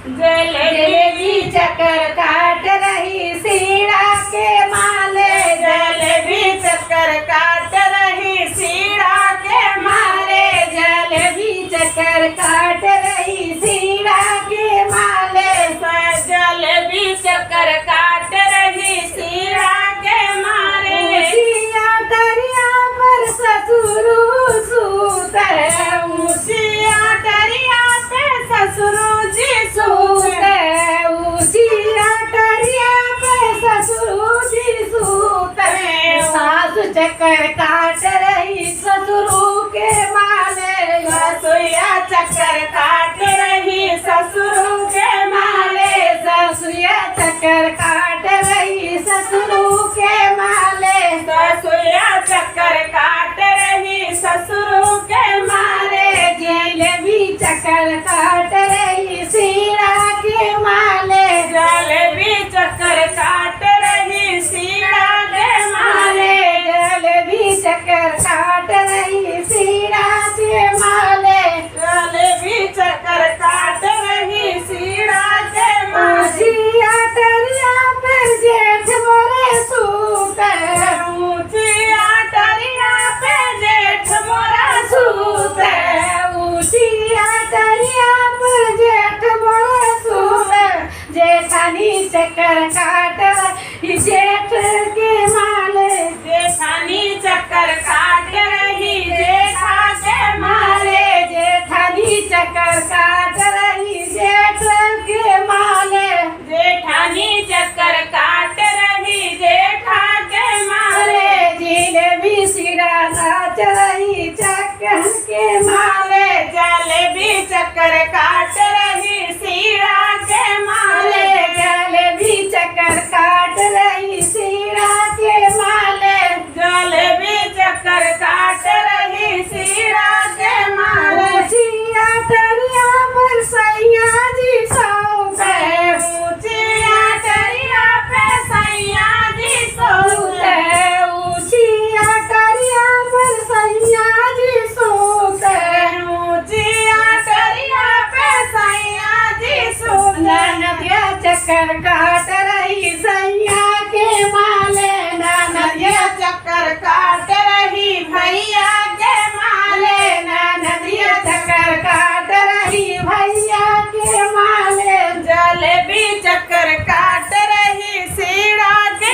जलेबी चक्कर काट रही सीड़ा के माले, जलेबी चक्कर काट रही सीड़ा के माले, जलेबी चक्कर काट रही सीड़ा के माले, जलेबी चक्कर काट रही सीड़ा के मारे। ऊँचिया दरिया पर ससुरु सूत है, ऊँचिया दरिया पे ससुरु जी सूत है, ऊँचिया दरिया पे ससुरु जी सूत है। सासु चक्कर काट रही ससुरु के माले, ससुया चक्कर काट रही ससुरु के माले, ससुया चक्कर काट रही ससुरु के माले, ससुया चक्कर काट रही ससुरु के मारे। जलेबी चक्कर काट रही सीड़ा के माले, जलेबी चक्कर काट रही सीड़ा के मारे, जलेबी चक्कर काट रही सीड़ा के माले, जलेबी चक्कर काट रही सीड़ा के मारे। ऊँचिया दरिया पर जेठ मोरे सूत है, ऊँचिया दरिया पे जेठ मोरा सूत है, ऊँचिया दरिया पर जेठ मोरे सूत है। जेठानी चक्कर काट रही जेठ के माले, जेठानी चक्कर काट रही जेठा के मारे, जेठानी चक्कर काट रही जेठ के माले, जेठानी चक्कर काट रही जेठा के मारे। जलेबी सिरा नाच रही चक्कर के माले, जलेबी चक्कर काट